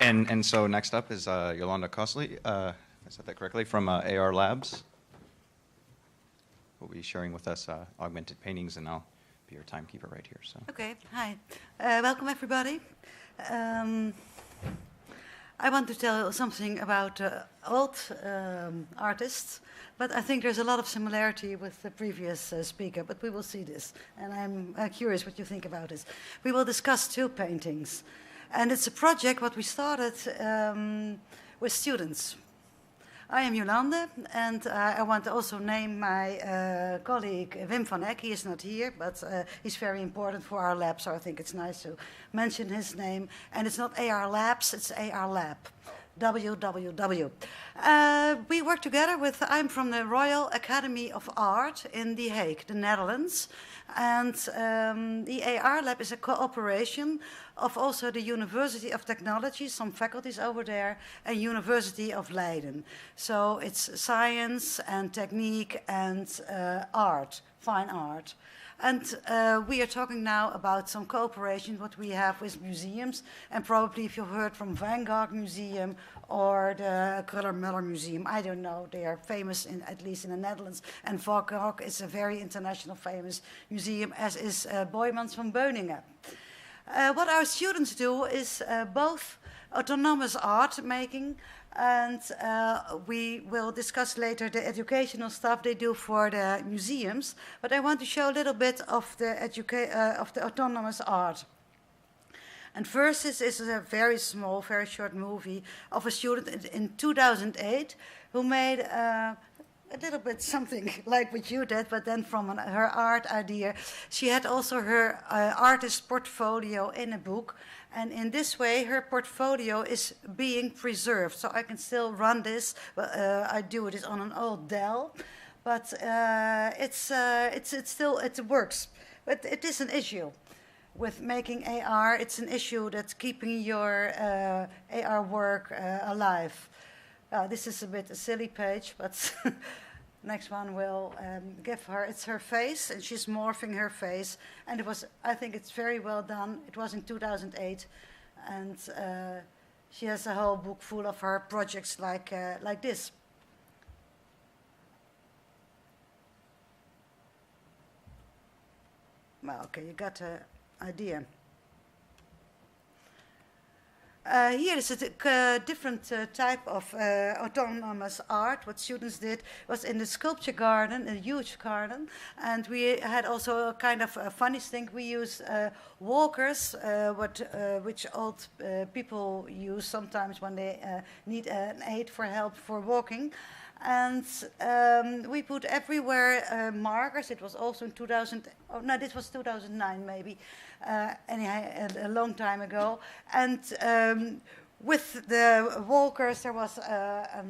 And so next up is Yolande Kolstee, if I said that correctly, from AR Labs. Will be sharing with us augmented paintings, and I'll be your timekeeper right here. So. Okay, hi. Welcome everybody. I want to tell something about old artists, but I think there's a lot of similarity with the previous speaker, but we will see this, and I'm curious what you think about this. We will discuss two paintings, and it's a project what we started with students. I am Yolande, and I want to also name my colleague Wim van Eck. He is not here, but he's very important for our lab, so I think it's nice to mention his name. And it's not AR Labs, it's AR Lab. WWW. We work together with, I'm from the Royal Academy of Art in The Hague, the Netherlands. And the AR Lab is a cooperation of also the University of Technology, some faculties over there, and University of Leiden. So it's science and technique and art, fine art. And we are talking now about some cooperation what we have with museums, and probably if you've heard from Van Gogh Museum or the Kruller-Müller Museum, I don't know, they are famous at least in the Netherlands, and Van Gogh is a very international famous museum, as is Boijmans van Beuningen. What our students do is both autonomous art making, and we will discuss later the educational stuff they do for the museums. But I want to show a little bit of the autonomous art. And first, this is a very small, very short movie of a student in 2008 who made a little bit something like what you did, but then from her art idea. She had also her artist portfolio in a book. And in this way, her portfolio is being preserved. So I can still run this. I do it on an old Dell, but it works. But it is an issue with making AR. It's an issue that's keeping your AR work alive. This is a bit a silly page, but next one will give her, it's her face, and she's morphing her face. And it was, I think it's very well done. It was in 2008, and she has a whole book full of her projects like this. Well, okay, you got an idea. Here is a different type of autonomous art. What students did was in the sculpture garden, a huge garden, and we had also a kind of a funny thing. We use walkers, which old people use sometimes when they need an aid for help for walking. And we put everywhere markers. It was also in 2000. Oh no, this was 2009 maybe, anyhow, a long time ago. And with the walkers, there was a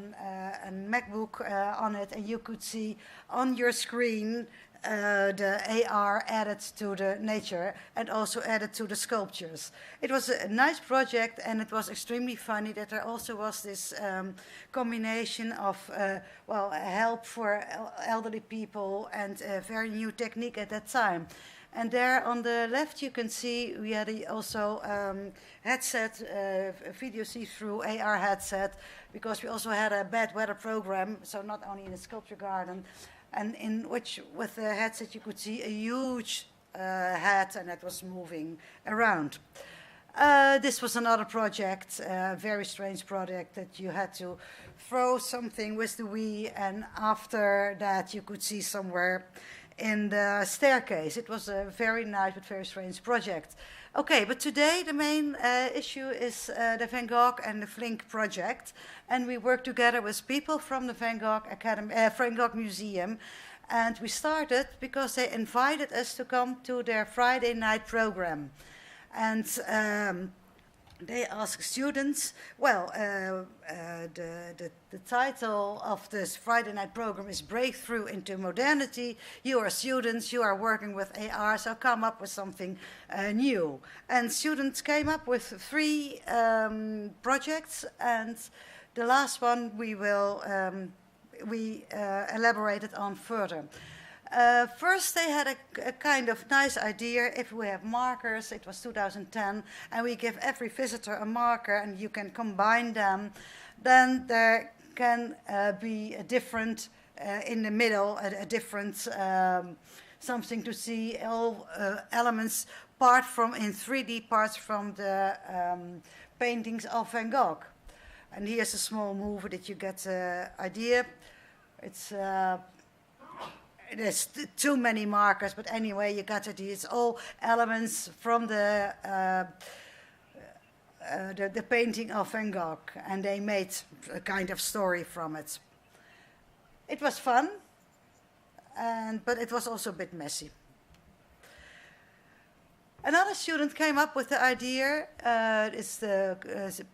MacBook on it, and you could see on your screen the AR added to the nature and also added to the sculptures. It was a nice project, and it was extremely funny that there also was this combination of help for elderly people and a very new technique at that time. And there on the left you can see we had also headset, video see-through AR headset, because we also had a bad weather program, so not only in the sculpture garden, and in which with the headset you could see a huge hat, and that was moving around. This was another project, a very strange project, that you had to throw something with the Wii, and after that you could see somewhere in the staircase. It was a very nice but very strange project. Okay, but today the main issue is the Van Gogh and the Flink project, and we work together with people from the Van Gogh Van Gogh Museum, and we started because they invited us to come to their Friday night program, and they asked students. Well, the title of this Friday night program is Breakthrough into Modernity. You are students, you are working with AR, so come up with something new. And students came up with 3 projects, and the last one we will elaborate it on further. First, they had a kind of nice idea. If we have markers, it was 2010, and we give every visitor a marker and you can combine them, then there can be a different, in the middle, a different something to see, all elements in 3D parts from the paintings of Van Gogh. And here's a small movie that you get an idea. There's too many markers, but anyway, you got it. It's all elements from the painting of Van Gogh, and they made a kind of story from it. It was fun, but it was also a bit messy. Another student came up with the idea, it's the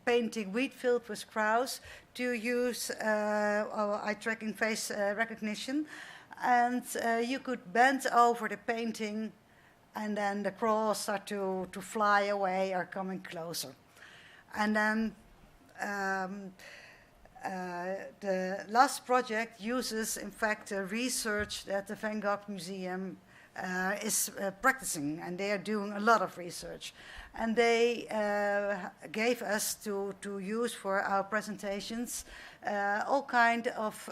painting Wheat Field with Crows, to use eye tracking face recognition. And you could bend over the painting and then the crows start to fly away or coming closer. And then the last project uses, in fact, research that the Van Gogh Museum is practicing, and they are doing a lot of research. And they gave us to use for our presentations all kind of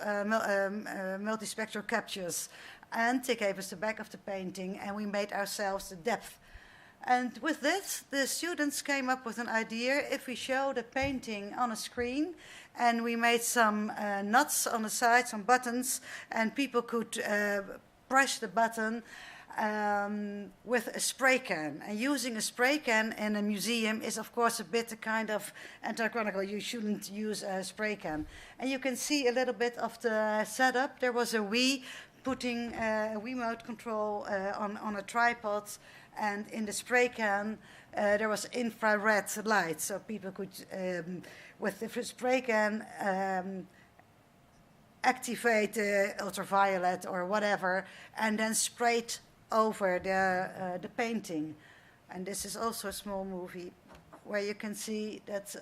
multispectral captures. And they gave us the back of the painting, and we made ourselves the depth. And with this, the students came up with an idea. If we show the painting on a screen, and we made some nuts on the side, some buttons, and people could press the button with a spray can. And using a spray can in a museum is, of course, a bit a kind of antichronical. You shouldn't use a spray can. And you can see a little bit of the setup. There was a Wii putting a remote control on a tripod, and in the spray can there was infrared light, so people could, with the spray can, activate the ultraviolet or whatever, and then spray it over the painting. And this is also a small movie where you can see that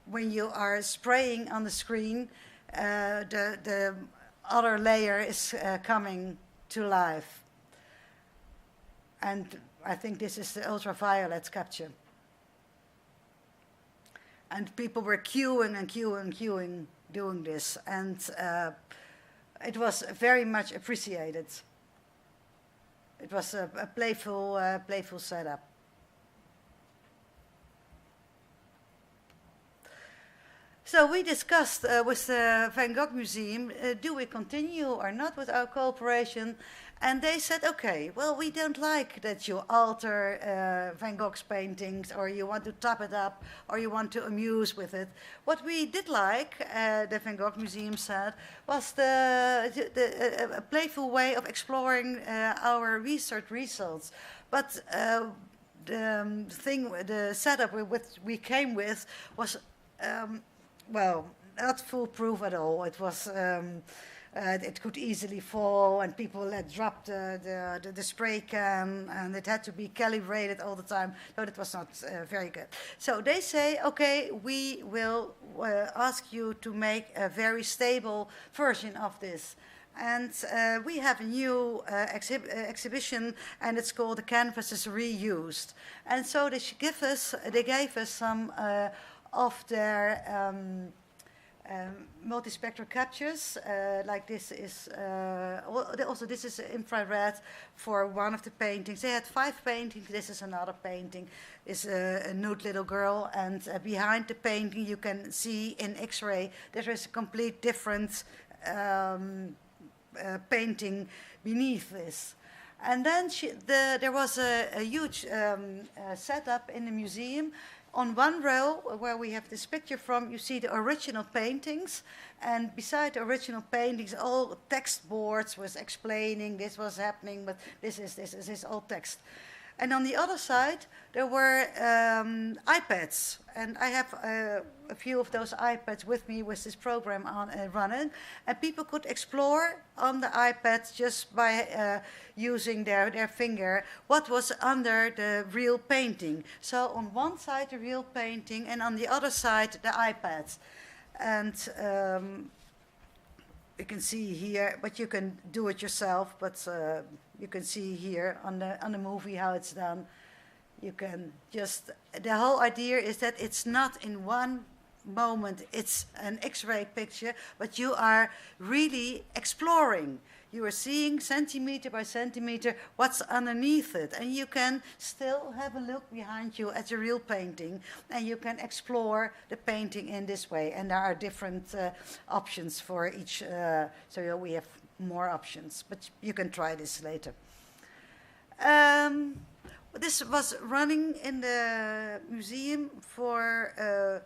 when you are spraying on the screen, the other layer is coming to life. And I think this is the ultraviolet capture. And people were queuing and queuing and queuing doing this, and it was very much appreciated. It was a playful setup. So we discussed with the Van Gogh Museum, do we continue or not with our cooperation? And they said, okay, well, we don't like that you alter Van Gogh's paintings, or you want to top it up, or you want to amuse with it. What we did like, the Van Gogh Museum said, was a playful way of exploring our research results. But the setup we came with was, well, not foolproof at all. It was. It could easily fall, and people let drop the spray can, and it had to be calibrated all the time. So it was not very good. So they say, okay, we will ask you to make a very stable version of this. And we have a new exhibition, and it's called The Canvases Reused. And so they gave us some of their multispectral captures, like this is, also this is infrared for one of the paintings. They had 5 paintings, this is another painting. It's a nude little girl, and behind the painting you can see in X-ray there is a complete different painting beneath this. And then there was a huge setup in the museum. On one row, where we have this picture from, you see the original paintings, and beside the original paintings, all text boards was explaining this was happening, but this is all text. And on the other side, there were iPads, and I have a few of those iPads with me with this program on running, and people could explore on the iPads just by using their finger what was under the real painting. So on one side the real painting, and on the other side the iPads. And you can see here, but you can do it yourself. But you can see here on the movie how it's done. You can just, the whole idea is that it's not in one moment, it's an X-ray picture, but you are really exploring. You are seeing centimeter by centimeter what's underneath it, and you can still have a look behind you at the real painting, and you can explore the painting in this way. And there are different options for each, so we have more options, but you can try this later. This was running in the museum for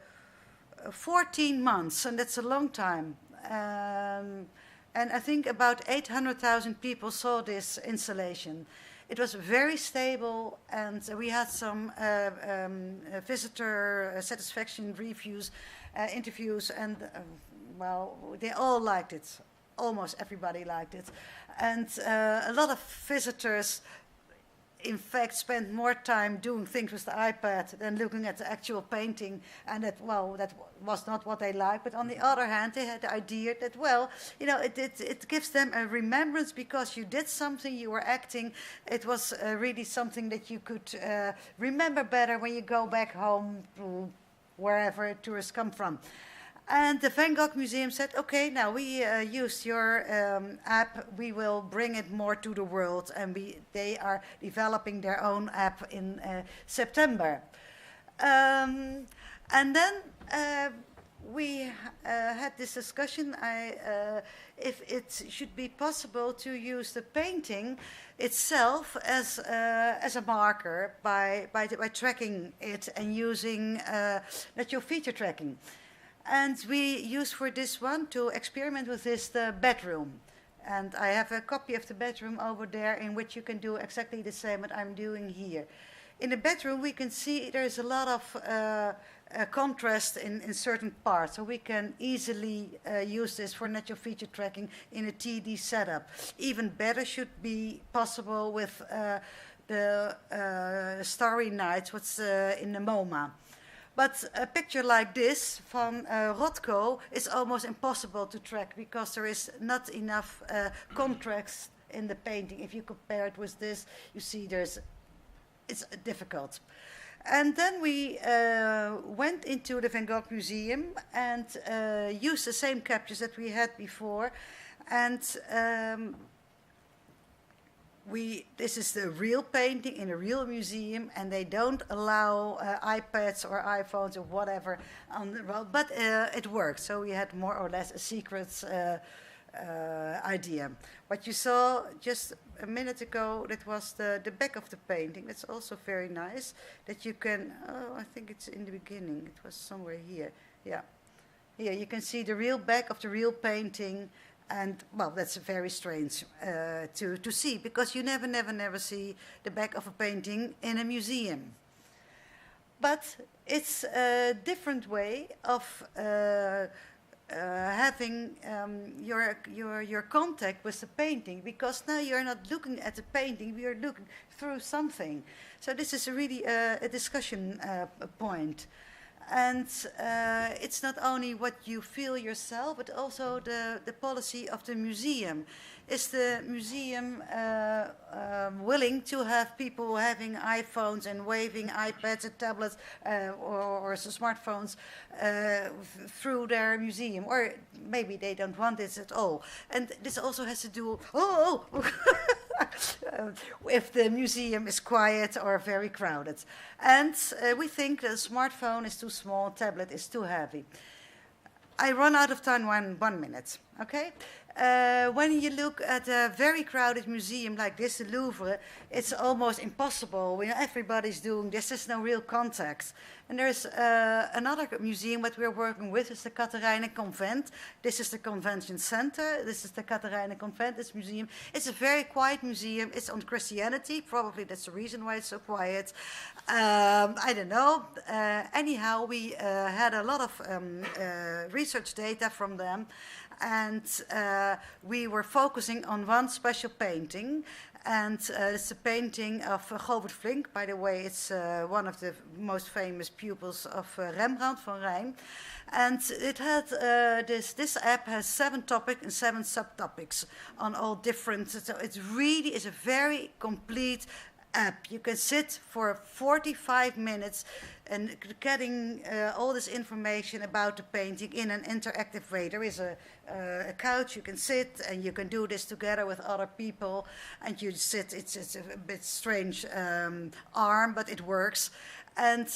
14 months, and that's a long time. And I think about 800,000 people saw this installation. It was very stable, and we had some visitor satisfaction reviews, interviews, and well, they all liked it. Almost everybody liked it. And a lot of visitors in fact spent more time doing things with the iPad than looking at the actual painting, and that, well, that was not what they liked. But on the other hand, they had the idea that, well, you know, it gives them a remembrance because you did something, you were acting. It was really something that you could remember better when you go back home to wherever tourists come from. And the Van Gogh Museum said, okay, now we used your app, we will bring it more to the world, and they are developing their own app in September. And then we had this discussion if it should be possible to use the painting itself as a marker by tracking it and using natural feature tracking. And we used for this one to experiment with this the bedroom. And I have a copy of the bedroom over there in which you can do exactly the same what I'm doing here. In the bedroom we can see there's a lot of contrast in certain parts. So we can easily use this for natural feature tracking in a TD setup. Even better should be possible with the Starry Nights, what's in the MoMA. But a picture like this from Rothko is almost impossible to track because there is not enough contrast in the painting. If you compare it with this, you see it's difficult. And then we went into the Van Gogh Museum and used the same captures that we had before. And this is the real painting in a real museum, and they don't allow iPads or iPhones or whatever on the road, but it works. So we had more or less a secret idea. What you saw just a minute ago, that was the back of the painting. That's also very nice, that you can, I think it's in the beginning, it was somewhere here. Yeah, here you can see the real back of the real painting. And, well, that's very strange to see, because you never see the back of a painting in a museum. But it's a different way of having your contact with the painting, because now you're not looking at the painting, you're looking through something. So this is really a discussion point. And it's not only what you feel yourself, but also the policy of the museum. Is the museum willing to have people having iPhones and waving iPads and tablets or smartphones through their museum? Or maybe they don't want this at all. And this also has to do, if the museum is quiet or very crowded. And we think the smartphone is too small, tablet is too heavy. I run out of time 1 minute, okay? When you look at a very crowded museum like this, the Louvre, it's almost impossible. Everybody's doing this, there's no real contact. And there's another museum that we're working with, is the Catharijnen Convent. This is the convention center. This is the Catharijnen Convent, this museum. It's a very quiet museum. It's on Christianity. Probably that's the reason why it's so quiet. I don't know. Anyhow, we had a lot of research data from them. And we were focusing on one special painting. And it's a painting of Govert Flink. By the way, it's one of the most famous pupils of Rembrandt van Rijn. And it had this app has 7 topics and 7 subtopics on all different. So it really is a very complete app. You can sit for 45 minutes and getting all this information about the painting in an interactive way. There is a couch you can sit, and you can do this together with other people, and you sit. It's a bit strange arm, but it works. And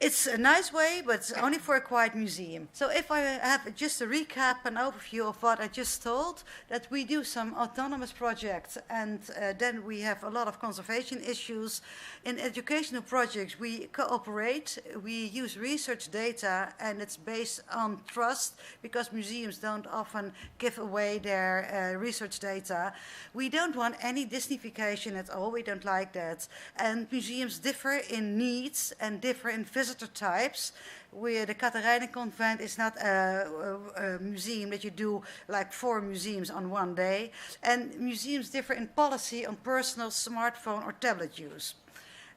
it's a nice way, but it's only for a quiet museum. So if I have just a recap, an overview of what I just told, that we do some autonomous projects, and then we have a lot of conservation issues. In educational projects, we cooperate, we use research data, and it's based on trust, because museums don't often give away their research data. We don't want any Disneyfication at all, we don't like that. And museums differ in needs and differ in visitor types. The Catharijnen Convent is not a museum that you do like 4 museums on one day. And museums differ in policy on personal smartphone or tablet use.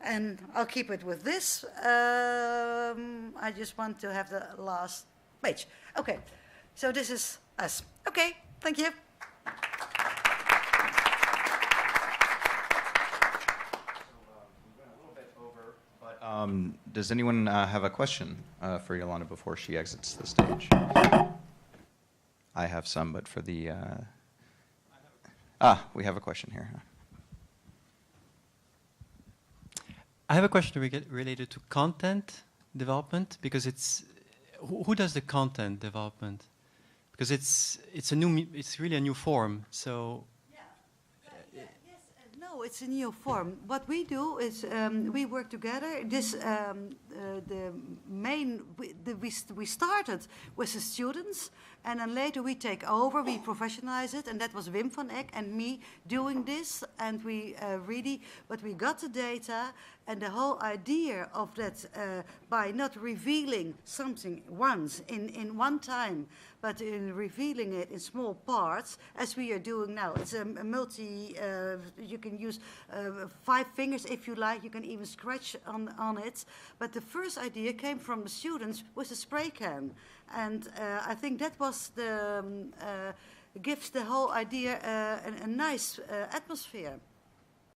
And I'll keep it with this. I just want to have the last page. Okay, so this is us. Okay, thank you. Does anyone have a question for Yolande before she exits the stage? I have some, but for the... we have a question here. I have a question related to content development, because it's... Who does the content development? Because it's really a new form, so... No, it's a new form. What we do is we work together. This we started with the students, and then later we take over, we professionalize it, and that was Wim van Eck and me doing this, and we but we got the data, and the whole idea of that by not revealing something once in one time, but in revealing it in small parts, as we are doing now. It's a multi, you can use 5 fingers if you like, you can even scratch on it. But the first idea came from the students with a spray can. And I think that was gives the whole idea a nice atmosphere.